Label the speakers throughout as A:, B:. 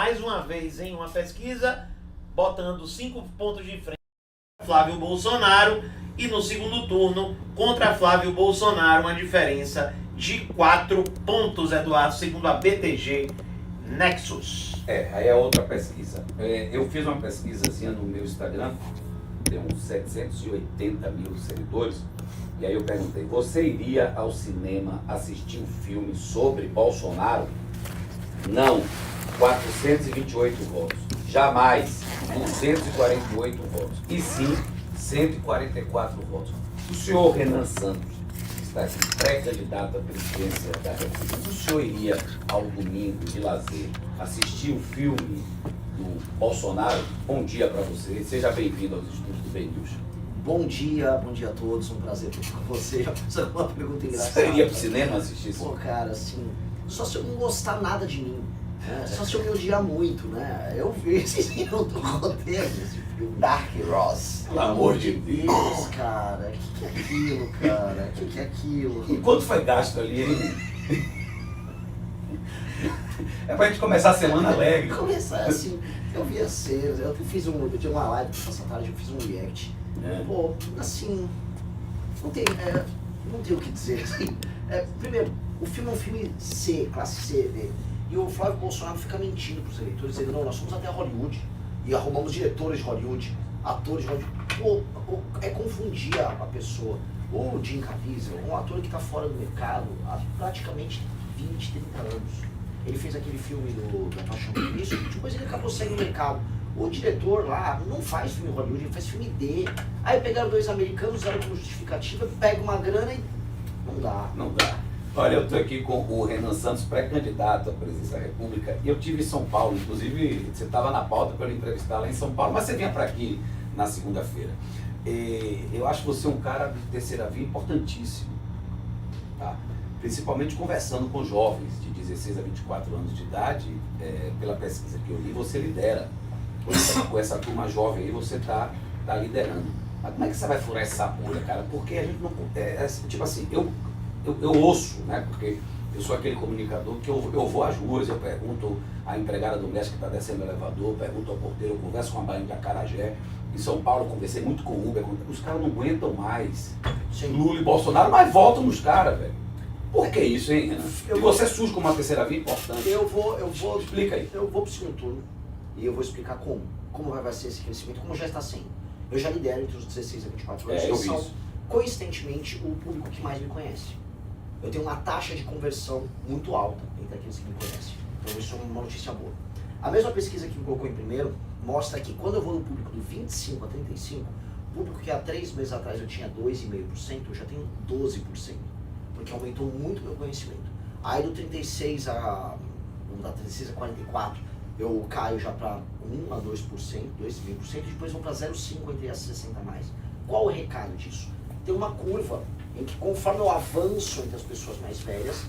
A: mais uma vez em uma pesquisa, botando 5 pontos de frente Flávio Bolsonaro e no segundo turno, contra Flávio Bolsonaro, uma diferença de 4 pontos, Eduardo, segundo a BTG Nexus.
B: Aí é outra pesquisa. Eu fiz uma pesquisazinha no meu Instagram, tem uns 780 mil seguidores, e aí eu perguntei, você iria ao cinema assistir um filme sobre Bolsonaro? Não, 428 votos. Jamais, 248 votos. E sim, 144 votos. O senhor Renan Santos, que está aqui pré-candidato à presidência da República, o senhor iria ao domingo de lazer assistir o filme do Bolsonaro? Bom dia para você, seja bem-vindo aos estudos do BNews.
C: Bom dia a todos, um prazer estar com você. Isso é uma pergunta engraçada.
B: Você iria pro cinema assistir isso?
C: Pô, cara, assim, só se eu não gostar nada de mim, né? Só se eu me odiar muito, né? Eu vi esse roteiro desse filme.
D: Dark Ross.
B: Pelo amor de Deus.
C: Cara, o que é aquilo, cara? O que é aquilo?
B: E quanto foi gasto ali, hein? É pra gente começar a semana alegre.
C: Começar assim, eu vi as cenas, eu tinha uma live essa tarde, eu fiz um react. Pô, assim, não tem o que dizer, assim. Primeiro, o filme é um filme C, classe C, né? E o Flávio Bolsonaro fica mentindo pros eleitores, dizendo, não, nós fomos até Hollywood e arrumamos diretores de Hollywood, atores de Hollywood. Pô, é confundir a pessoa. O Jim Caviezel, um ator que está fora do mercado há praticamente 20, 30 anos. Ele fez aquele filme da Paixão de Cristo, depois ele acabou saindo do mercado. O diretor lá não faz filme Hollywood, ele faz filme D. Aí pegaram 2 americanos, usaram como justificativa, pega uma grana e não dá.
B: Não dá. Olha, eu estou aqui com o Renan Santos, pré-candidato à presidência da República, e eu tive em São Paulo, inclusive você estava na pauta para eu entrevistar lá em São Paulo, mas você vinha para aqui na segunda-feira. Eu acho você um cara de terceira via importantíssimo, tá? Principalmente conversando com jovens de 16 a 24 anos de idade, pela pesquisa que eu li, você lidera. Com essa turma jovem aí, você tá liderando. Mas como é que você vai furar essa bolha, cara? Porque a gente não... tipo assim, eu ouço, né? Porque eu sou aquele comunicador que eu vou às ruas, eu pergunto à empregada doméstica que está descendo o elevador, eu pergunto ao porteiro, eu converso com a Bahia de Acarajé. Em São Paulo eu conversei muito com o Uber, os caras não aguentam mais Lula e Bolsonaro, mas voltam nos caras, velho. Por que isso, hein, Renan? E você surge como uma terceira via importante.
C: Eu vou...
B: Explica aí.
C: Eu vou pro segundo turno e eu vou explicar como vai ser esse crescimento, como já está sendo. Eu já lidero entre os 16 a 24 anos, que são, coincidentemente, o público que mais me conhece. Eu tenho uma taxa de conversão muito alta entre aqueles que me conhecem. Então isso é uma notícia boa. A mesma pesquisa que me colocou em primeiro mostra que quando eu vou no público do 25 a 35, o público que há 3 meses atrás eu tinha 2,5%, eu já tenho 12%. Porque aumentou muito o meu conhecimento. Aí do 36 a 44, eu caio já para 1 a 2%, 2,5%, e depois vou para 0,5% entre as 60 mais. Qual é o recado disso? Tem uma curva em que conforme eu avanço entre as pessoas mais velhas,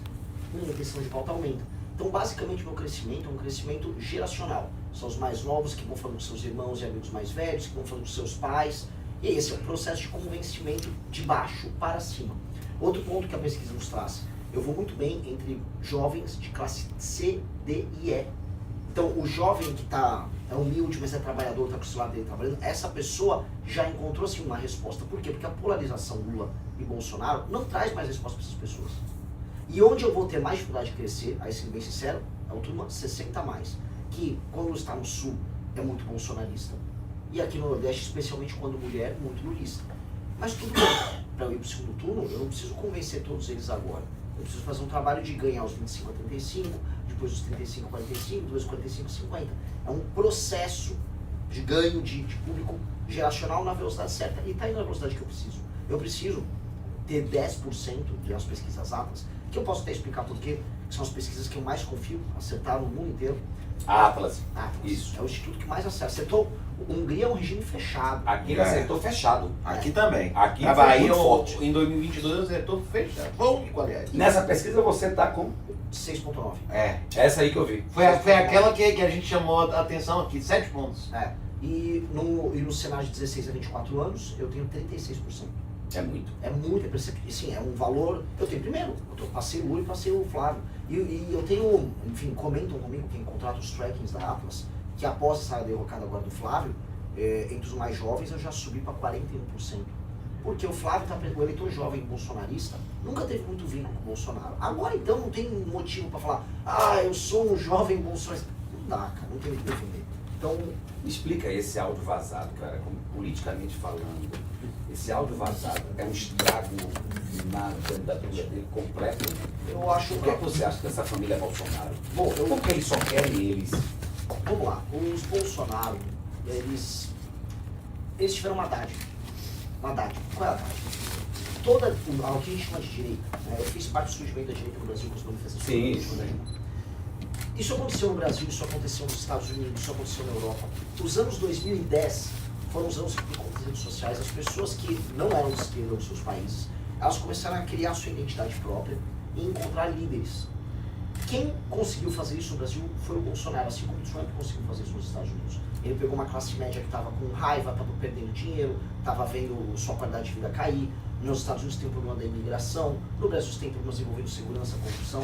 C: minha intenção de pauta aumenta. Então basicamente meu crescimento é um crescimento geracional. São os mais novos que vão falando com seus irmãos e amigos mais velhos, que vão falando com seus pais. E esse é o processo de convencimento de baixo para cima. Outro ponto que a pesquisa nos traz, eu vou muito bem entre jovens de classe C, D e E. Então o jovem que é humilde, mas é trabalhador, está com o celular dele trabalhando, essa pessoa já encontrou assim uma resposta. Por quê? Porque a polarização Lula e Bolsonaro não traz mais resposta para essas pessoas. E onde eu vou ter mais dificuldade de crescer, aí sendo bem sincero, é o turma 60 mais, que quando está no sul é muito bolsonarista. E aqui no Nordeste, especialmente quando mulher, muito lulista. Mas tudo bem, para eu ir para o segundo turno, eu não preciso convencer todos eles agora. Eu preciso fazer um trabalho de ganhar os 25 a 35, depois os 35 a 45, depois os 45 a 50. É um processo de ganho de público geracional na velocidade certa. E está indo na velocidade que eu preciso. Eu preciso ter 10% de as pesquisas Atlas, que eu posso até explicar por quê, que são as pesquisas que eu mais confio, acertaram no mundo inteiro.
B: Atlas.
C: Isso. É o instituto que mais acerta. Acertou. Hungria é um regime fechado.
B: Aqui ele acertou fechado.
A: Aqui também.
B: Aqui
A: a Bahia,
B: forte.
A: em 2022, acertou fechado. Público, aliás.
B: Nessa pesquisa você tá com
C: 6,9.
B: essa aí que eu vi.
A: Foi aquela que a gente chamou a atenção aqui, 7 pontos.
C: E no cenário de 16 a 24 anos, eu tenho 36%.
B: É muito.
C: É muito, assim, é um valor. Eu tenho primeiro, passei o Lula e passei o Flávio. E eu tenho, enfim, comentam comigo quem contrata os trackings da Atlas, que após essa derrocada agora do Flávio, entre os mais jovens eu já subi para 41%. Porque o Flávio, o eleitor jovem bolsonarista, nunca teve muito vínculo com o Bolsonaro. Agora então não tem motivo para falar, eu sou um jovem bolsonarista. Não dá, cara, não tem o que defender. Então,
B: explica esse áudio vazado, cara, como politicamente falando. Esse áudio vazado é um estrago na candidatura dele completo.
C: Eu acho
B: O que é que você acha dessa família Bolsonaro?
C: Bom,
B: Porque eles só querem eles.
C: Vamos lá, os Bolsonaro, eles tiveram uma dádiva. Uma dádiva. Qual é a dádiva? Toda o que a gente chama de direita, né? Eu fiz parte do surgimento da direita no Brasil com as manifestações políticas da Dilma. Isso aconteceu no Brasil, isso aconteceu nos Estados Unidos, isso aconteceu na Europa. Os anos 2010 foram os anos que, com as redes sociais, as pessoas que não eram de esquerda nos seus países, elas começaram a criar sua identidade própria e encontrar líderes. Quem conseguiu fazer isso no Brasil foi o Bolsonaro, assim como o Trump conseguiu fazer isso nos Estados Unidos. Ele pegou uma classe média que estava com raiva, estava perdendo dinheiro, estava vendo sua qualidade de vida cair. Nos Estados Unidos tem o problema da imigração, no Brasil tem problemas envolvendo segurança, corrupção.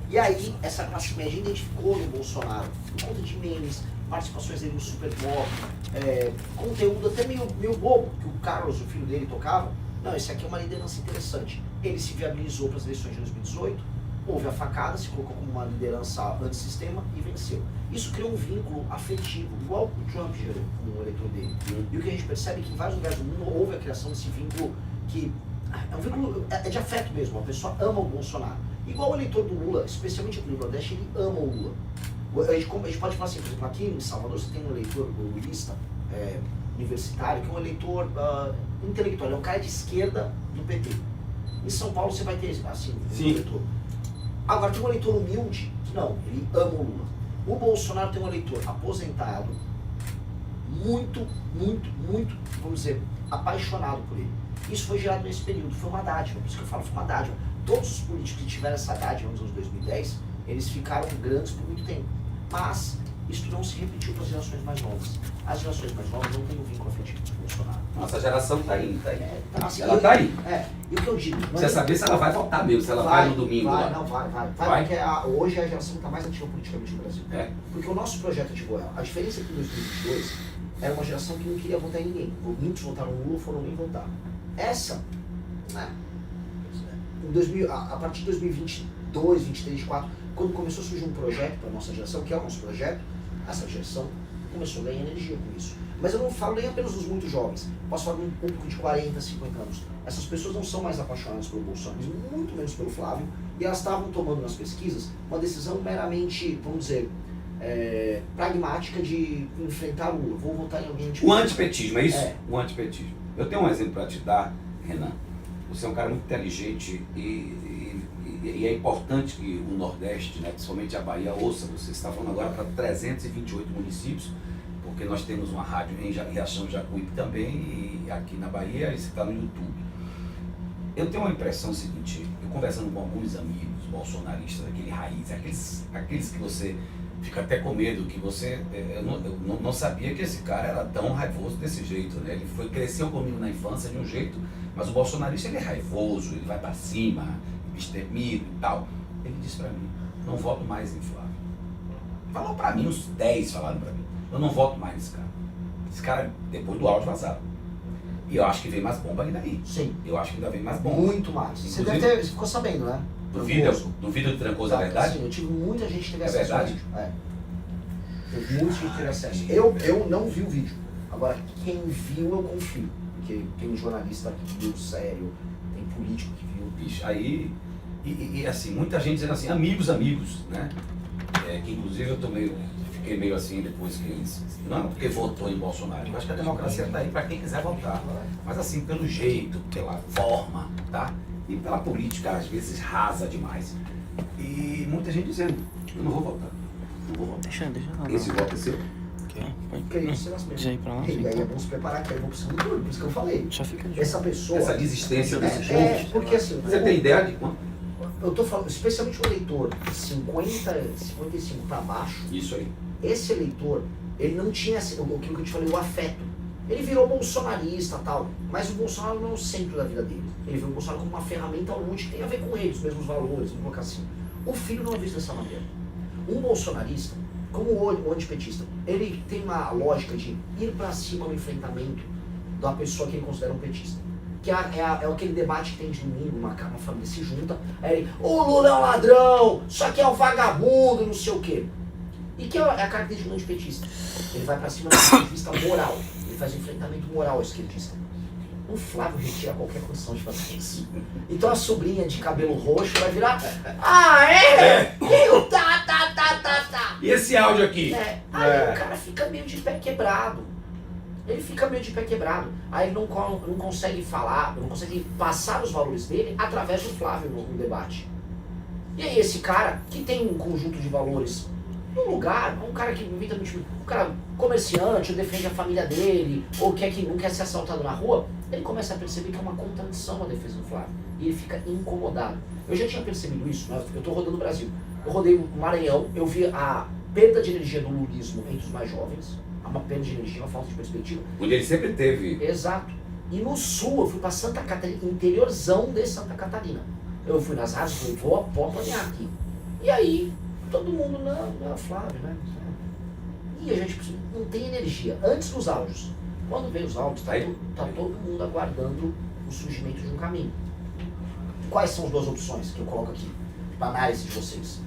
C: E aí, essa classe média identificou no Bolsonaro, por conta de memes, participações dele no Super Bowl, conteúdo até meio bobo, que o Carlos, o filho dele, tocava. Não, esse aqui é uma liderança interessante. Ele se viabilizou para as eleições de 2018, houve a facada, se colocou como uma liderança antissistema e venceu. Isso criou um vínculo afetivo, igual o Trump gerou com o eleitor dele. E o que a gente percebe é que em vários lugares do mundo houve a criação desse vínculo que é um vínculo de afeto mesmo, a pessoa ama o Bolsonaro. Igual o eleitor do Lula, especialmente aqui no Nordeste, ele ama o Lula. A gente pode falar assim, por exemplo, aqui em Salvador você tem um eleitor lulista, universitário, que é um eleitor intelectual, é um cara de esquerda do PT. Em São Paulo você vai ter assim, um eleitor. Agora tem um eleitor humilde, que não, ele ama o Lula. O Bolsonaro tem um eleitor aposentado, muito, vamos dizer, apaixonado por ele. Isso foi gerado nesse período, foi uma dádiva, por isso que eu falo, foi uma dádiva. Todos os políticos que tiveram essa dádiva nos anos 2010, eles ficaram grandes por muito tempo. Mas isso não se repetiu para as gerações mais novas. As gerações mais novas não têm um vínculo afetivo com o Bolsonaro.
B: Nossa geração tá aí.
C: Assim,
B: ela tá aí.
C: E o que eu digo?
B: Precisa saber se ela vai votar mesmo, se ela vai no domingo.
C: Vai, porque hoje é a geração que está mais ativa politicamente no Brasil. Porque o nosso projeto de Goiás, a diferença é que em 2022 era uma geração que não queria votar em ninguém. Muitos votaram no Lula, foram nem votar. Essa, né? A partir de 2022, 2023, 2024, quando começou a surgir um projeto para a nossa geração, que é o nosso projeto, essa geração começou a ganhar energia com isso. Mas eu não falo nem apenas dos muito jovens, posso falar de um público de 40, 50 anos. Essas pessoas não são mais apaixonadas pelo Bolsonaro, muito menos pelo Flávio, e elas estavam tomando nas pesquisas uma decisão meramente, vamos dizer, pragmática de enfrentar o Lula. Vou votar em alguém
B: O antipetismo, é isso? O antipetismo. Eu tenho um exemplo para te dar, Renan. Você é um cara muito inteligente e é importante que o Nordeste, né, principalmente a Bahia, ouça. Você está falando agora para 328 municípios, porque nós temos uma rádio em Riachão de Jacuípe também, e aqui na Bahia, e você está no YouTube. Eu tenho uma impressão seguinte, eu conversando com alguns amigos bolsonaristas, aquele raiz, aqueles que você fica até com medo, que você, eu não sabia que esse cara era tão raivoso desse jeito, né? Ele cresceu comigo na infância de um jeito, mas o bolsonarista ele é raivoso, ele vai para cima, destemido e tal. Ele disse para mim, não voto mais em Flávio. Falou para mim, uns 10 falaram para mim, eu não voto mais nesse cara. Esse cara, depois do áudio vazado. E eu acho que vem mais bomba ainda aí.
C: Sim.
B: Eu acho que ainda vem mais bomba.
C: Muito mais. Você ficou sabendo, né?
B: Do vídeo do Trancoso, é verdade?
C: Sim, eu tive muita gente que teve acesso
B: ao
C: vídeo. Teve muita gente que teve acesso. Eu não vi o vídeo. Agora, quem viu, eu confio. Porque tem jornalista que viu sério, tem político que viu.
B: Bicho, aí... E assim, muita gente dizendo assim, amigos, né? Que inclusive fiquei meio assim depois que eles... Não porque votou em Bolsonaro. Eu acho que a democracia está aí para quem quiser votar. Mas assim, pelo jeito, pela forma, tá? E pela política, às vezes, rasa demais. E muita gente dizendo, eu não vou votar. Não vou votar.
D: Deixa lá.
B: Esse voto é seu?
C: Porque isso
D: Já ir pra lá?
C: E aí é bom se preparar, que aí eu vou precisar por isso que eu falei.
D: Já fica de
C: Essa pessoa...
B: Essa desistência desse jeito.
C: Porque assim...
B: Você tem ideia de quanto?
C: Eu tô falando, especialmente o eleitor 55 para baixo.
B: Isso aí.
C: Esse eleitor, ele não tinha aquilo que eu te falei, o afeto. Ele virou bolsonarista e tal, mas o Bolsonaro não é o centro da vida dele. Ele viu o Bolsonaro como uma ferramenta útil que tem a ver com ele, os mesmos valores, vamos colocar assim. O filho não é visto dessa maneira. Um bolsonarista, como o antipetista, ele tem uma lógica de ir pra cima no enfrentamento da pessoa que ele considera um petista. Que é aquele debate que tem de domingo, uma família se junta, aí ele, o Lula é um ladrão, isso aqui é um vagabundo, não sei o quê. E que é a característica do antipetista. Ele vai pra cima do ponto de vista moral, ele faz um enfrentamento moral ao esquerdista. O Flávio retira qualquer condição de fazer isso. Então a sobrinha de cabelo roxo vai virar, tá.
B: E esse áudio aqui?
C: Aí o cara fica meio de pé quebrado. Aí ele não consegue falar, não consegue passar os valores dele através do Flávio no debate. E aí esse cara, que tem um conjunto de valores no lugar, um cara que um cara comerciante, ou defende a família dele, ou que não quer ser assaltado na rua, ele começa a perceber que é uma contradição a defesa do Flávio. E ele fica incomodado. Eu já tinha percebido isso, né? Eu tô rodando o Brasil. Eu rodei o Maranhão, eu vi a perda de energia do lulismo entre os mais jovens, uma perda de energia, uma falta de perspectiva.
B: Onde ele sempre teve.
C: Exato. E no sul, eu fui pra Santa Catarina, interiorzão de Santa Catarina. Eu fui nas rádios, falei, vou planear aqui. E aí, todo mundo, não, Flávio, né? E a gente não tem energia. Antes dos áudios. Quando vem os áudios, tá todo mundo aguardando o surgimento de um caminho. Quais são as duas opções que eu coloco aqui para análise de vocês?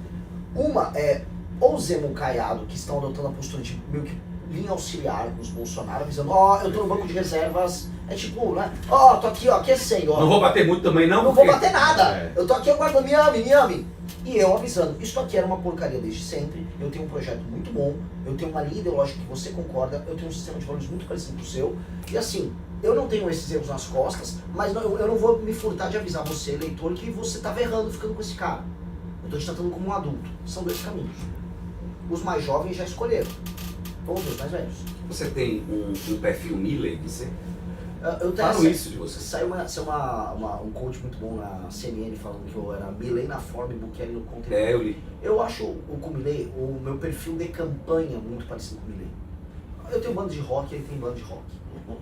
C: Uma é ou Zema ou Caiado, que estão adotando a postura de meio que linha auxiliar com os Bolsonaro, avisando, eu tô no banco de reservas, é tipo, né? Tô aqui, aquecendo,
B: Não vou bater muito também, não?
C: Não vou bater nada. Eu tô aqui aguardando, me ame. E eu avisando, isso aqui era uma porcaria desde sempre, eu tenho um projeto muito bom, eu tenho uma linha ideológica que você concorda, eu tenho um sistema de valores muito parecido com o seu, e assim, eu não tenho esses erros nas costas, mas eu não vou me furtar de avisar você, eleitor, que você tava errando ficando com esse cara. Eu tô te tratando como um adulto. São dois caminhos. Os mais jovens já escolheram. Vamos ver os mais velhos.
B: Você tem um perfil Milley, você?
C: Eu
B: falo isso de você.
C: Saiu um coach muito bom na CNN falando que eu era Milley na forma e Bukele no conteúdo.
B: Eu li.
C: Eu acho o Milley, o meu perfil de campanha muito parecido com o Milley. Eu tenho banda de rock, ele tem banda de rock.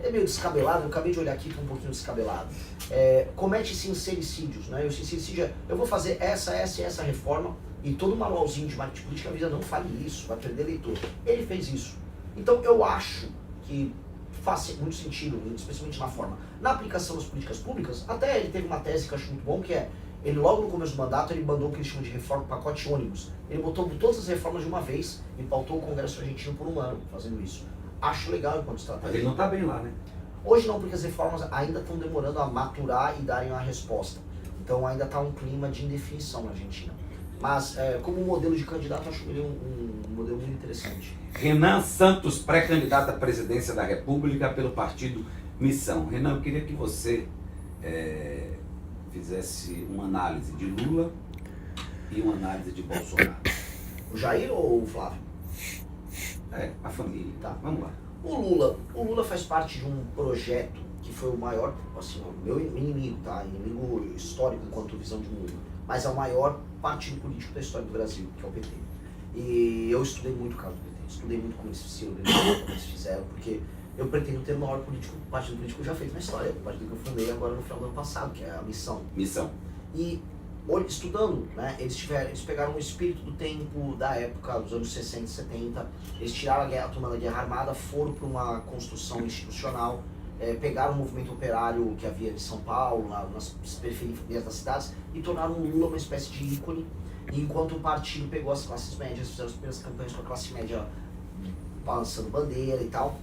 C: É meio descabelado, eu acabei de olhar aqui, tá um pouquinho descabelado. Comete sincericídios, né? O sincericídio eu vou fazer essa e essa reforma, e todo manualzinho de marketing política avisa, não fale isso, vai perder eleitor. Ele fez isso. Então eu acho que faz muito sentido, especialmente na forma. Na aplicação das políticas públicas, até ele teve uma tese que eu acho muito bom, que é, ele logo no começo do mandato, ele mandou o que eles chamam de reforma pacote ônibus. Ele botou todas as reformas de uma vez e pautou o Congresso argentino por um ano fazendo isso. Acho legal enquanto estratégia.
B: Mas ele não tá bem lá, né?
C: Hoje não, porque as reformas ainda estão demorando a maturar e darem uma resposta. Então ainda está um clima de indefinição na Argentina. Mas como modelo de candidato, acho ele um modelo muito interessante.
B: Renan Santos, pré-candidato à presidência da República pelo partido Missão. Renan, eu queria que você fizesse uma análise de Lula e uma análise de Bolsonaro.
C: O Jair ou o Flávio?
B: A família.
C: Tá.
B: Vamos lá.
C: O Lula faz parte de um projeto que foi o maior, assim, o meu inimigo, tá? Inimigo histórico enquanto visão de mundo. Mas é o maior partido político da história do Brasil, que é o PT. E eu estudei muito o caso do PT, estudei muito como eles se organizaram, como eles fizeram, porque eu pretendo ter o maior partido político já feito na história, o partido que eu fundei agora no final do ano passado, que é a Missão. E estudando, né, eles pegaram o espírito do tempo, da época, dos anos 60 e 70, eles tiraram a turma da guerra armada, foram para uma construção institucional, pegaram o movimento operário que havia em São Paulo, nas periferias das cidades, e tornaram o Lula uma espécie de ícone, enquanto o partido pegou as classes médias, fizeram as primeiras campanhas com a classe média balançando bandeira e tal,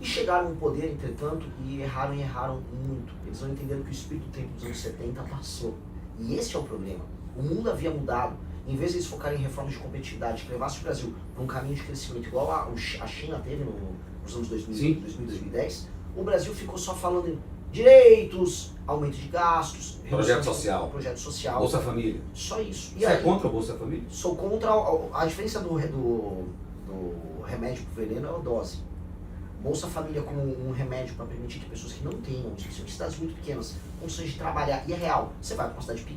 C: e chegaram no poder, entretanto, e erraram muito. Eles não entenderam que o espírito do tempo dos anos 70 passou. E esse é o problema. O mundo havia mudado. Em vez de eles focarem em reformas de competitividade que levasse o Brasil para um caminho de crescimento igual a China teve nos anos 2000 e 2010, o Brasil ficou só falando em direitos, aumento de gastos,
B: projeto social, Bolsa Família.
C: Só isso.
B: Você é contra o Bolsa Família?
C: Sou contra. A diferença do remédio para o veneno é a dose. Bolsa Família como um remédio para permitir que pessoas que não tenham, especialmente em cidades muito pequenas, condições de trabalhar, e é real. Você vai para uma cidade pequena,